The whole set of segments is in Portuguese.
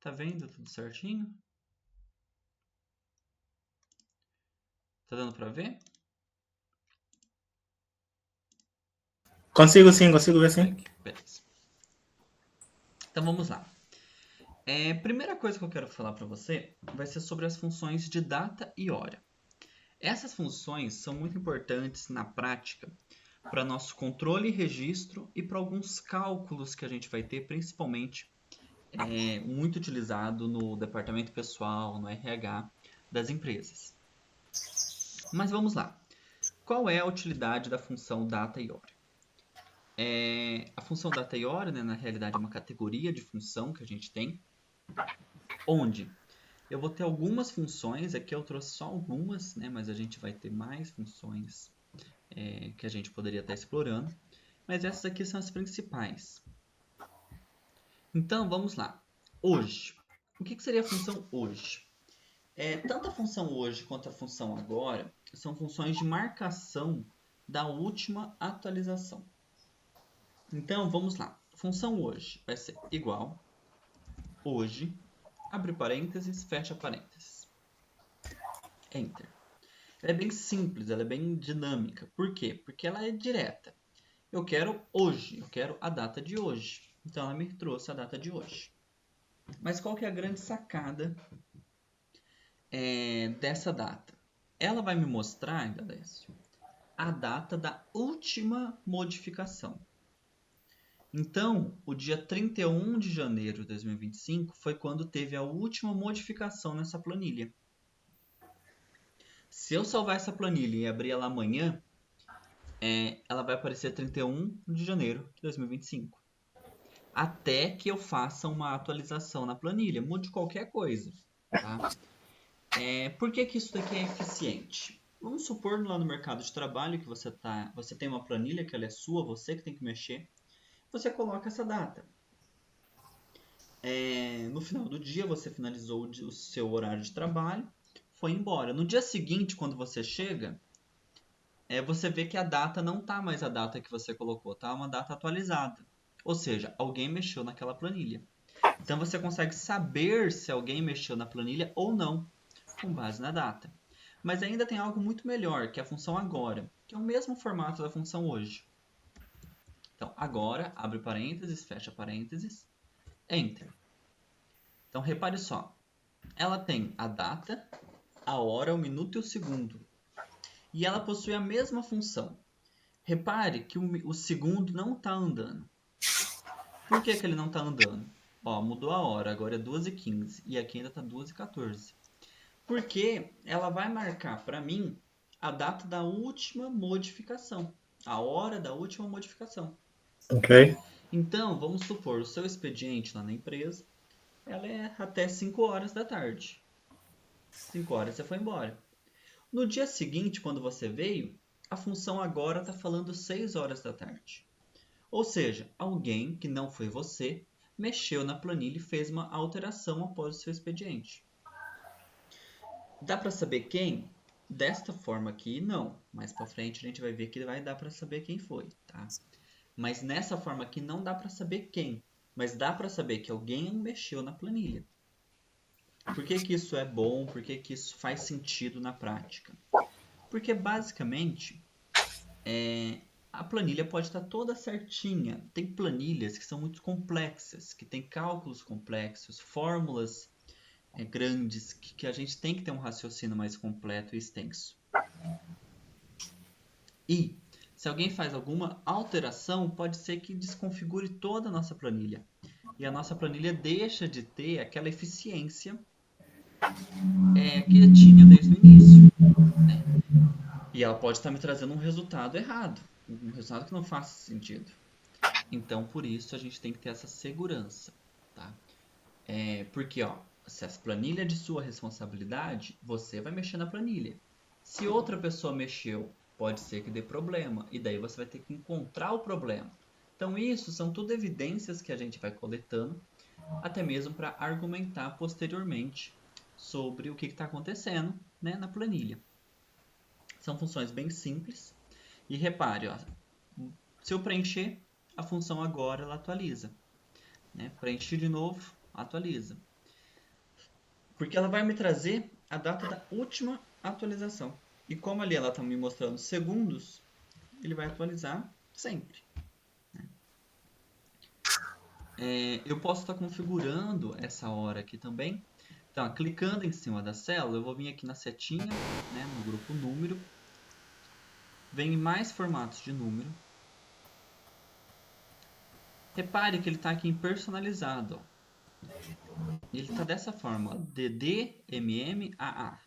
Tá vendo tudo certinho? Tá dando para ver? Consigo sim, consigo ver sim. Beleza. Então vamos lá. Primeira coisa que eu quero falar para você vai ser sobre as funções de data e hora. Essas funções são muito importantes na prática para nosso controle e registro e para alguns cálculos que a gente vai ter, principalmente muito utilizado no departamento pessoal, no RH das empresas. Mas vamos lá. Qual é a utilidade da função data e hora? A função data e hora, né, na realidade, é uma categoria de função que a gente tem, onde eu vou ter algumas funções, aqui eu trouxe só algumas, né, mas a gente vai ter mais funções que a gente poderia estar explorando, mas essas aqui são as principais. Então, vamos lá. Hoje. O que seria a função hoje? Tanto a função hoje quanto a função agora são funções de marcação da última atualização. Então, vamos lá. Função hoje vai ser igual hoje, abre parênteses, fecha parênteses. Enter. Ela é bem simples, ela é bem dinâmica. Por quê? Porque ela é direta. Eu quero hoje, eu quero a data de hoje. Então, ela me trouxe a data de hoje. Mas qual que é a grande sacada dessa data? Ela vai me mostrar, Indalésio, a data da última modificação. Então, o dia 31 de janeiro de 2025 foi quando teve a última modificação nessa planilha. Se eu salvar essa planilha e abrir ela amanhã, ela vai aparecer 31 de janeiro de 2025. Até que eu faça uma atualização na planilha, mude qualquer coisa. Tá? Por que isso daqui é eficiente? Vamos supor lá no mercado de trabalho que você tem uma planilha que ela é sua, você que tem que mexer. Você coloca essa data. No final do dia, você finalizou o seu horário de trabalho, foi embora. No dia seguinte, quando você chega, você vê que a data não está mais a data que você colocou, tá? Uma data atualizada. Ou seja, alguém mexeu naquela planilha. Então você consegue saber se alguém mexeu na planilha ou não, com base na data. Mas ainda tem algo muito melhor, que é a função agora, que é o mesmo formato da função hoje. Então, agora, abre parênteses, fecha parênteses, enter. Então, repare só, ela tem a data, a hora, o minuto e o segundo. E ela possui a mesma função. Repare que o segundo não está andando. Por que ele não está andando? Mudou a hora, agora é 2h15 e aqui ainda está 2h14. Porque ela vai marcar para mim a data da última modificação, a hora da última modificação. Ok. Então, vamos supor, o seu expediente lá na empresa, ela é até 5 horas da tarde. 5 horas você foi embora. No dia seguinte, quando você veio, a função agora está falando 6 horas da tarde. Ou seja, alguém que não foi você mexeu na planilha e fez uma alteração após o seu expediente. Dá para saber quem? Desta forma aqui, não. Mais para frente a gente vai ver que vai dar para saber quem foi, tá? Mas nessa forma aqui não dá para saber quem. Mas dá para saber que alguém mexeu na planilha. Por que isso é bom? Por que isso faz sentido na prática? Porque basicamente a planilha pode estar toda certinha. Tem planilhas que são muito complexas, que tem cálculos complexos, fórmulas grandes, que a gente tem que ter um raciocínio mais completo e extenso. E se alguém faz alguma alteração, pode ser que desconfigure toda a nossa planilha. E a nossa planilha deixa de ter aquela eficiência que tinha desde o início. Né? E ela pode estar me trazendo um resultado errado, um resultado que não faça sentido. Então, por isso, a gente tem que ter essa segurança. Tá? Porque se a planilha é de sua responsabilidade, você vai mexer na planilha. Se outra pessoa mexeu, pode ser que dê problema. E daí você vai ter que encontrar o problema. Então, isso são tudo evidências que a gente vai coletando, até mesmo para argumentar posteriormente sobre o que está acontecendo, né, na planilha. São funções bem simples. E repare, se eu preencher, a função agora ela atualiza. Né? Preencher de novo, atualiza. Porque ela vai me trazer a data da última atualização. E como ali ela está me mostrando segundos, ele vai atualizar sempre. Eu posso estar configurando essa hora aqui também. Então, clicando em cima da célula, eu vou vir aqui na setinha, né, no grupo número. Vem em mais formatos de número. Repare que ele está aqui em personalizado. Ó. Ele está dessa forma, ó, DD, MM, AA.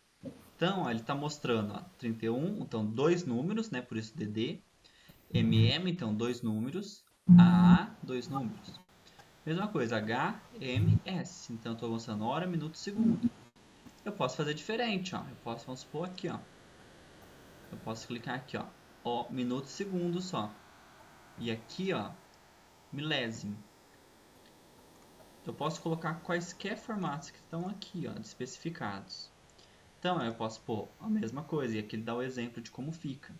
Então, ó, ele está mostrando ó, 31, então 2 números, né, por isso DD. MM, então 2 números. AA, 2 números. Mesma coisa, HMS. Então, estou mostrando hora, minuto, segundo. Eu posso fazer diferente, ó. Eu posso, vamos supor aqui, ó. Eu posso clicar aqui, ó, minuto, segundo só. E aqui, ó, milésimo. Eu posso colocar quaisquer formatos que estão aqui, ó, especificados. Então, eu posso pôr a mesma coisa. E aqui ele dá o exemplo de como fica.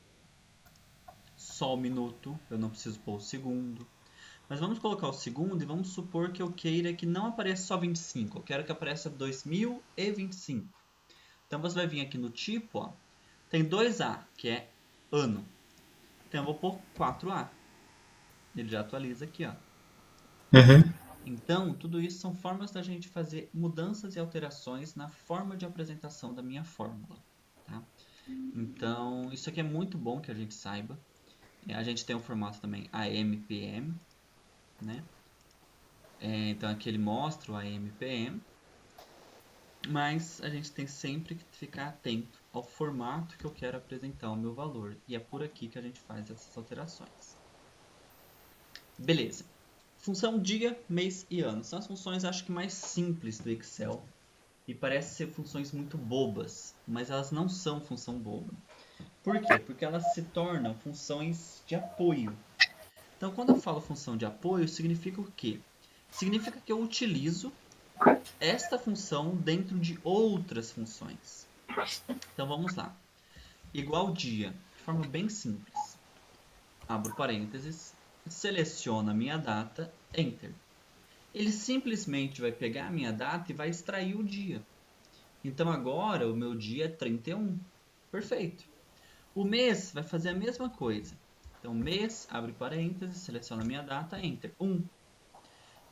Só o minuto, eu não preciso pôr o segundo. Mas vamos colocar o segundo e vamos supor que eu queira que não apareça só 25. Eu quero que apareça 2025. Então, você vai vir aqui no tipo, ó. Tem 2A, que é ano. Então, eu vou pôr 4A. Ele já atualiza aqui, ó. Uhum. Então, tudo isso são formas da gente fazer mudanças e alterações na forma de apresentação da minha fórmula. Tá? Então, isso aqui é muito bom que a gente saiba. A gente tem o formato também AMPM, né? Então, aqui ele mostra o AMPM. Mas a gente tem sempre que ficar atento ao formato que eu quero apresentar o meu valor. E é por aqui que a gente faz essas alterações. Beleza. Função dia, mês e ano. São as funções, acho que, mais simples do Excel. E parece ser funções muito bobas, mas elas não são função boba. Por quê? Porque elas se tornam funções de apoio. Então, quando eu falo função de apoio, significa o quê? Significa que eu utilizo esta função dentro de outras funções. Então, vamos lá. Igual dia, de forma bem simples. Abro parênteses, seleciono a minha data, Enter. Ele simplesmente vai pegar a minha data e vai extrair o dia. Então agora o meu dia é 31. Perfeito. O mês vai fazer a mesma coisa. Então mês, abre parênteses, seleciona a minha data, Enter. 1.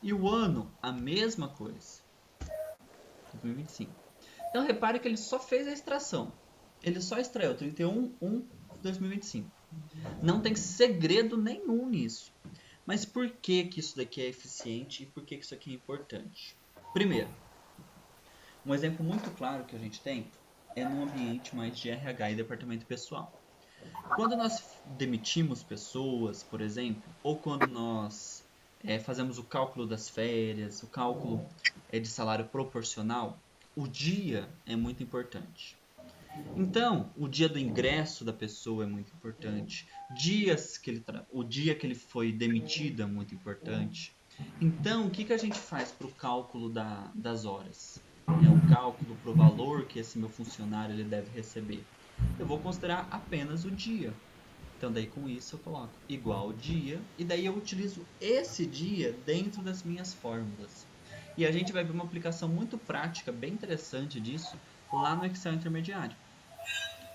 E o ano, a mesma coisa. 2025. Então repare que ele só fez a extração. Ele só extraiu 31/1/2025. Não tem segredo nenhum nisso. Mas por que que isso daqui é eficiente e por que que isso aqui é importante? Primeiro, um exemplo muito claro que a gente tem é no ambiente mais de RH e departamento pessoal. Quando nós demitimos pessoas, por exemplo, ou quando nós fazemos o cálculo das férias, o cálculo de salário proporcional, o dia é muito importante. Então, o dia do ingresso da pessoa é muito importante. O dia que ele foi demitido é muito importante. Então, o que que a gente faz para o cálculo das horas? O cálculo para o valor que esse meu funcionário ele deve receber. Eu vou considerar apenas o dia. Então, daí com isso eu coloco igual dia. E daí eu utilizo esse dia dentro das minhas fórmulas. E a gente vai ver uma aplicação muito prática, bem interessante disso, lá no Excel intermediário.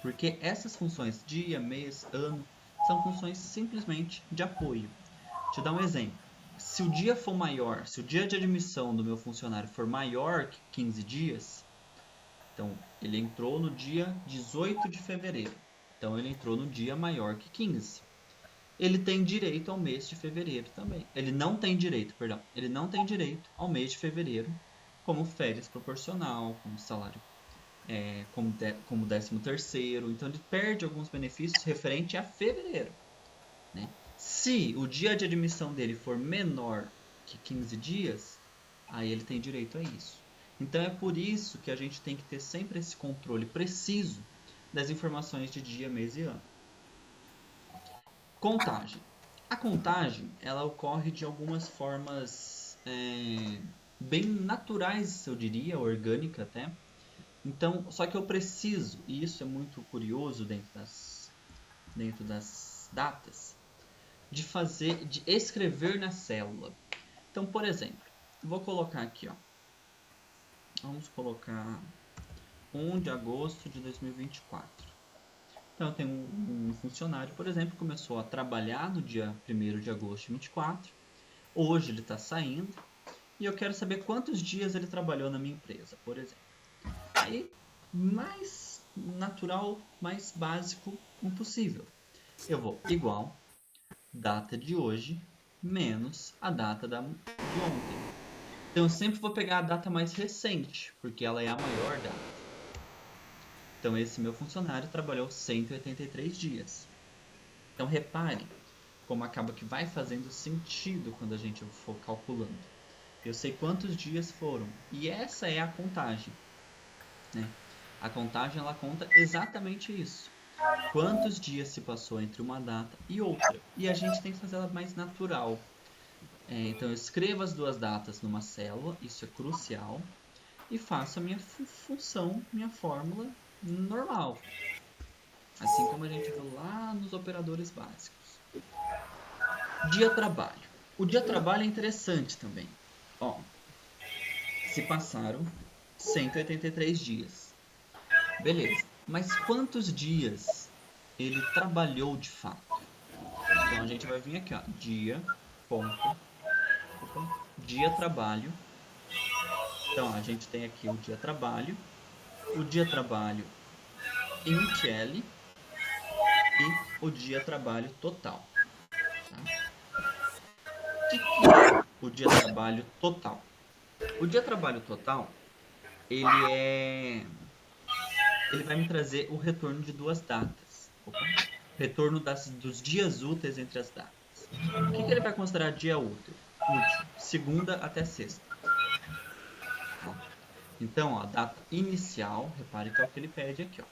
Porque essas funções dia, mês, ano, são funções simplesmente de apoio. Deixa eu dar um exemplo. Se o dia for maior, se o dia de admissão do meu funcionário for maior que 15 dias, então ele entrou no dia 18 de fevereiro. Então ele entrou no dia maior que 15. Ele tem direito ao mês de fevereiro também. Ele não tem direito ao mês de fevereiro como férias proporcional, como salário como 13º, então ele perde alguns benefícios referente a fevereiro. Né? Se o dia de admissão dele for menor que 15 dias, aí ele tem direito a isso. Então é por isso que a gente tem que ter sempre esse controle preciso das informações de dia, mês e ano. Contagem. A contagem ela ocorre de algumas formas bem naturais, eu diria, orgânica até. Então, só que eu preciso, e isso é muito curioso dentro das datas, de escrever na célula. Então, por exemplo, vou colocar aqui, ó, Vamos colocar 1 de agosto de 2024. Então, eu tenho um funcionário, por exemplo, que começou a trabalhar no dia 1º de agosto de 2024. Hoje ele está saindo e eu quero saber quantos dias ele trabalhou na minha empresa, por exemplo. Aí, mais natural, mais básico impossível. Eu vou igual data de hoje menos a data de ontem. Então, eu sempre vou pegar a data mais recente, porque ela é a maior data. Então, esse meu funcionário trabalhou 183 dias. Então, reparem como acaba que vai fazendo sentido quando a gente for calculando. Eu sei quantos dias foram. E essa é a contagem, né? A contagem, ela conta exatamente isso. Quantos dias se passou entre uma data e outra. E a gente tem que fazer ela mais natural. Então, eu escrevo as duas datas numa célula, isso é crucial. E faço a minha função, minha fórmula normal. Assim como a gente viu lá nos operadores básicos. Dia trabalho. O dia trabalho é interessante também. Ó, se passaram 183 dias. Beleza. Mas quantos dias ele trabalhou de fato? Então a gente vai vir aqui, ó, dia trabalho. Então ó, a gente tem aqui o dia trabalho int L e o dia trabalho total. Tá? O que é o dia trabalho total? O dia trabalho total, ele vai me trazer o retorno de duas datas. Retorno dos dias úteis entre as datas. O que ele vai considerar dia útil? Segunda até sexta. Ó. Então, ó, data inicial, repare que é o que ele pede aqui, ó.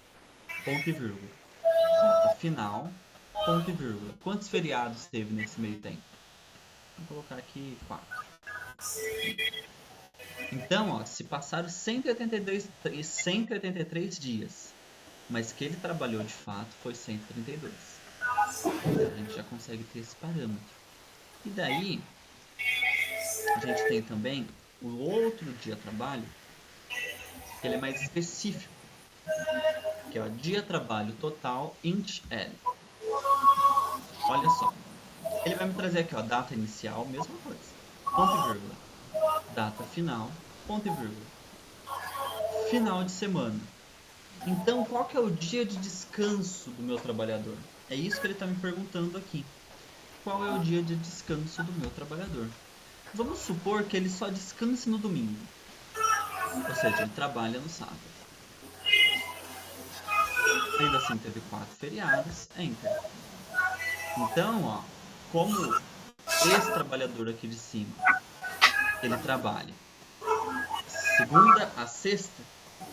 Ponto e vírgula. Data final, ponto e vírgula. Quantos feriados teve nesse meio tempo? Vou colocar aqui 4. Então, ó, se passaram 183 dias, mas que ele trabalhou de fato foi 132. Então, a gente já consegue ter esse parâmetro. E daí, a gente tem também o outro dia trabalho, que ele é mais específico, que é o dia trabalho total int L. Olha só, ele vai me trazer aqui, ó, data inicial, mesma coisa, ponto e vírgula, data final, ponto e vírgula, final de semana. Então, qual que é o dia de descanso do meu trabalhador? É isso que ele está me perguntando aqui. Qual é o dia de descanso do meu trabalhador? Vamos supor que ele só descanse no domingo. Ou seja, ele trabalha no sábado. Ainda assim, teve 4 feriados. Enter. Então, ó, como esse trabalhador aqui de cima, ele trabalha segunda a sexta,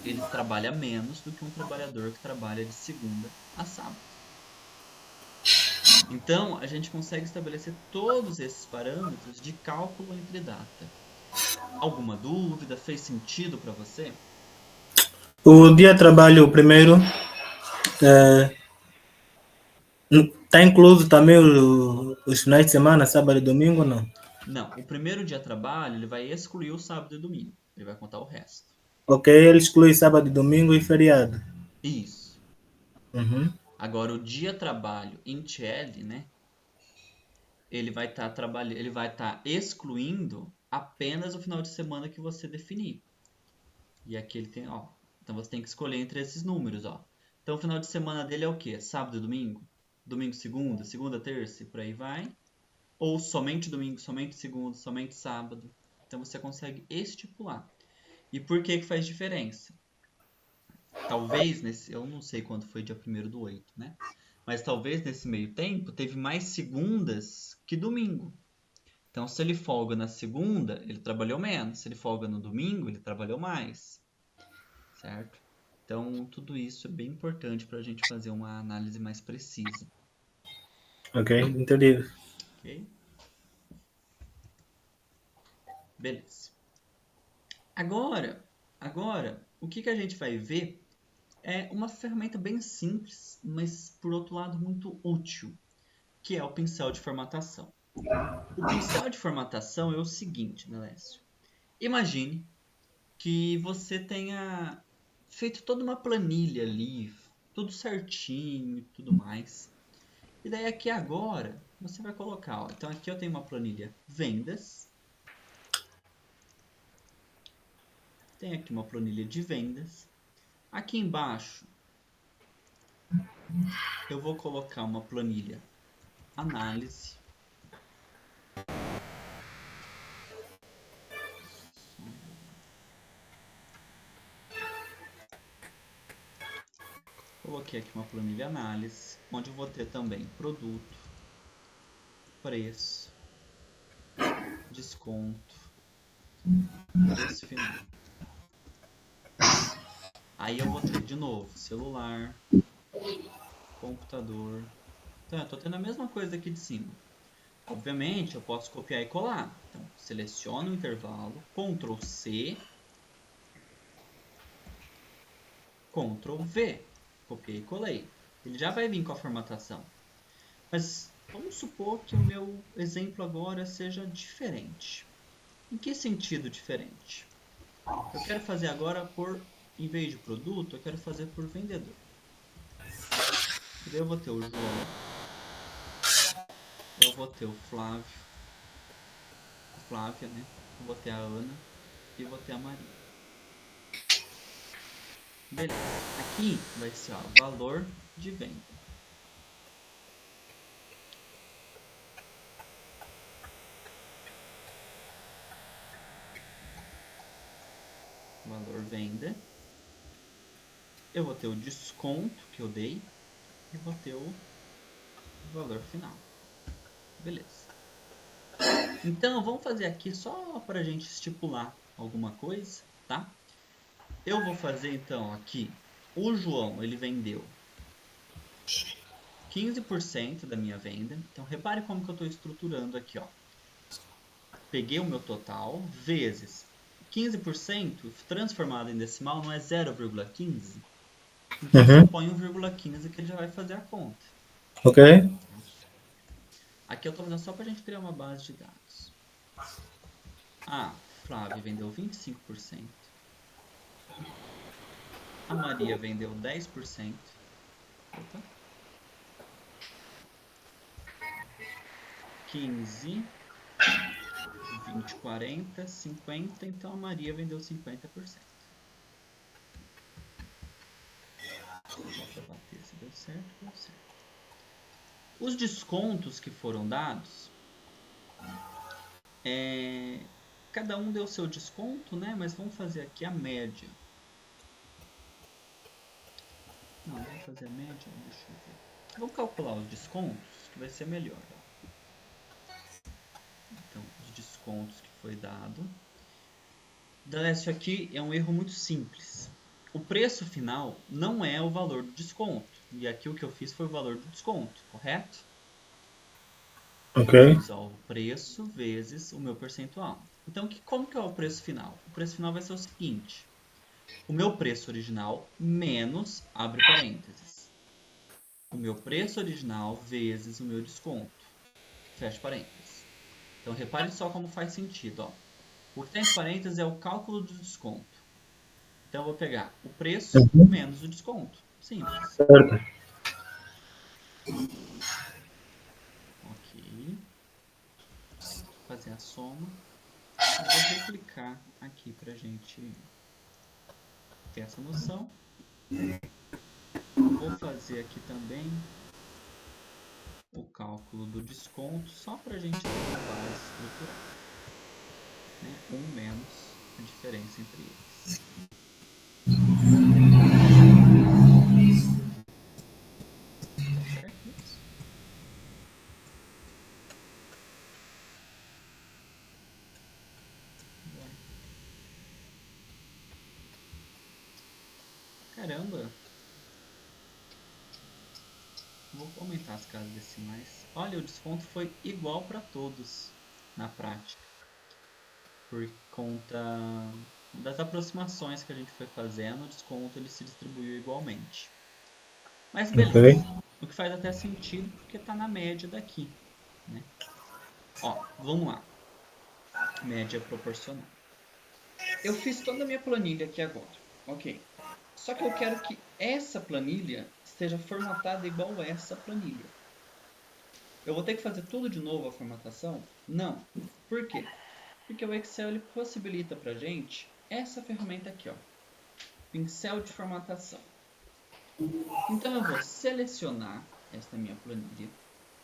ele trabalha menos do que um trabalhador que trabalha de segunda a sábado. Então, a gente consegue estabelecer todos esses parâmetros de cálculo entre data. Alguma dúvida? Fez sentido para você? O dia de trabalho, o primeiro, está incluso também os finais de semana, sábado e domingo, não? Não, o primeiro dia de trabalho ele vai excluir o sábado e domingo. Ele vai contar o resto. Ok, ele exclui sábado e domingo e feriado. Isso. Uhum. Agora, o dia trabalho int L, né? Ele vai estar ele vai estar excluindo apenas o final de semana que você definir. E aqui ele tem, ó. Então você tem que escolher entre esses números, ó. Então o final de semana dele é o quê? Sábado e domingo? Domingo, segunda, segunda, terça e por aí vai. Ou somente domingo, somente segunda, somente sábado. Então você consegue estipular. E por que faz diferença? Talvez eu não sei quando foi dia 1º/8, né? Mas talvez nesse meio tempo teve mais segundas que domingo. Então, se ele folga na segunda, ele trabalhou menos. Se ele folga no domingo, ele trabalhou mais. Certo? Então, tudo isso é bem importante para a gente fazer uma análise mais precisa. Ok, entendido. Ok? Beleza. Agora, o que a gente vai ver é uma ferramenta bem simples, mas por outro lado muito útil, que é o pincel de formatação. O pincel de formatação é o seguinte, né, Lécio? Imagine que você tenha feito toda uma planilha ali, tudo certinho e tudo mais. E daí aqui agora, você vai colocar, ó, então aqui eu tenho uma planilha vendas, tem aqui uma planilha de vendas. Aqui embaixo, eu vou colocar uma planilha análise. Coloquei aqui uma planilha análise, onde eu vou ter também produto, preço, desconto, preço final. Aí eu vou ter de novo celular, computador. Então eu estou tendo a mesma coisa aqui de cima. Obviamente eu posso copiar e colar. Então seleciono o intervalo, Ctrl C, Ctrl V. Copiei e colei. Ele já vai vir com a formatação. Mas vamos supor que o meu exemplo agora seja diferente. Em que sentido diferente? Eu quero fazer agora por, em vez de produto, eu quero fazer por vendedor. E daí eu vou ter o João, eu vou ter o Flávia, né? Eu vou ter a Ana e eu vou ter a Maria. Beleza. Aqui vai ser o valor de venda. Valor venda. Eu vou ter o desconto que eu dei e vou ter o valor final. Beleza. Então, vamos fazer aqui só para a gente estipular alguma coisa, tá? Eu vou fazer então aqui, o João, ele vendeu 15% da minha venda. Então, repare como que eu estou estruturando aqui, ó. Peguei o meu total, vezes 15% transformado em decimal não é 0,15? Então, só põe 1,15 que ele já vai fazer a conta. Ok. Aqui eu estou fazendo só para a gente criar uma base de dados. A Flávia vendeu 25%. A Maria vendeu 10%. Opa. 15, 20, 40, 50. Então a Maria vendeu 50%. Só para bater se deu certo, deu certo. Os descontos que foram dados, cada um deu seu desconto, né? Mas vamos fazer aqui a média. Não, vamos fazer a média, deixa eu ver. Vamos calcular os descontos, que vai ser melhor. Então, os descontos que foi dado. Isso aqui é um erro muito simples. O preço final não é o valor do desconto. E aqui o que eu fiz foi o valor do desconto, correto? Ok. Eu fiz o preço vezes o meu percentual. Então, como que é o preço final? O preço final vai ser o seguinte. O meu preço original menos, abre parênteses. O meu preço original vezes o meu desconto. Fecha parênteses. Então, repare só como faz sentido. Ó. O que tem entre parênteses é o cálculo do desconto. Então, eu vou pegar o preço menos o desconto. Simples. Certo. Ok. Vou fazer a soma. Vou replicar aqui para a gente ter essa noção. Vou fazer aqui também o cálculo do desconto, só para a gente ter uma base estruturada. Né? 1 menos a diferença entre eles. Tá certo isso? Bora. Caramba! Vou aumentar as casas decimais. Olha, o desconto foi igual para todos na prática. Por conta das aproximações que a gente foi fazendo, o desconto ele se distribuiu igualmente. Mas beleza. Ok. O que faz até sentido porque está na média daqui. Né? Ó, vamos lá. Média proporcional. Eu fiz toda a minha planilha aqui agora, ok. Só que eu quero que essa planilha esteja formatada igual essa planilha. Eu vou ter que fazer tudo de novo a formatação? Não. Por quê? Porque o Excel ele possibilita para gente essa ferramenta aqui, ó, pincel de formatação. Então eu vou selecionar esta minha planilha.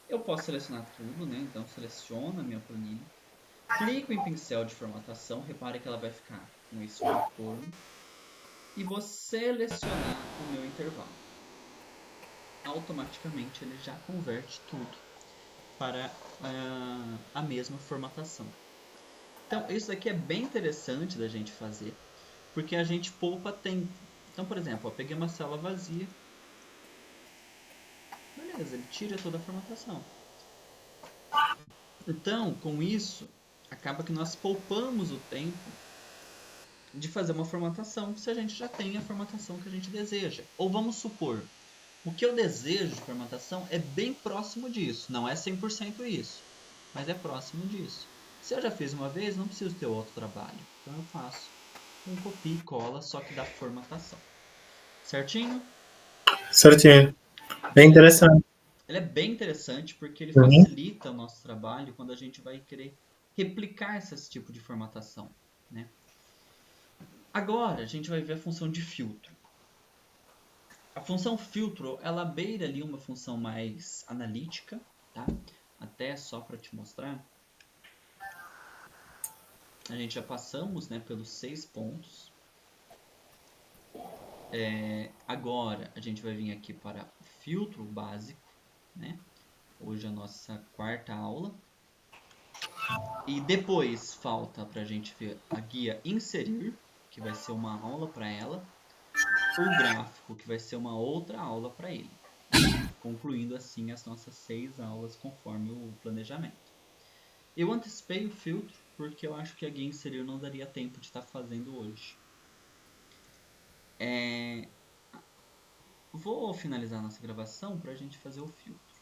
Eu posso selecionar tudo, né? Então seleciono a minha planilha. Clico em pincel de formatação, repare que ela vai ficar com esse contorno. E vou selecionar o meu intervalo. Automaticamente ele já converte tudo para a mesma formatação. Então isso aqui é bem interessante da gente fazer, porque a gente poupa tempo. Então, por exemplo, eu peguei uma célula vazia. Beleza, ele tira toda a formatação. Então, com isso, acaba que nós poupamos o tempo de fazer uma formatação se a gente já tem a formatação que a gente deseja. Ou vamos supor, o que eu desejo de formatação é bem próximo disso. Não é 100% isso, mas é próximo disso. Se eu já fiz uma vez, não preciso ter outro trabalho. Então eu faço um copia e cola, só que da formatação. Certinho? Certinho. Bem Beleza. interessante. Ele é bem interessante porque ele Uhum. facilita o nosso trabalho quando a gente vai querer replicar esse tipo de formatação, né? Agora a gente vai ver a função de filtro. A função filtro, ela beira ali uma função mais analítica, tá? Até só para te mostrar. A gente já passamos, né, pelos 6 pontos. Agora a gente vai vir aqui para o filtro básico, né? Hoje é a nossa quarta aula. E depois falta para a gente ver a guia inserir, que vai ser uma aula para ela. O gráfico, que vai ser uma outra aula para ele. Concluindo assim as nossas 6 aulas conforme o planejamento. Eu antecipei o filtro porque eu acho que a guia inserir não daria tempo de estar fazendo hoje. Vou finalizar nossa gravação para a gente fazer o filtro.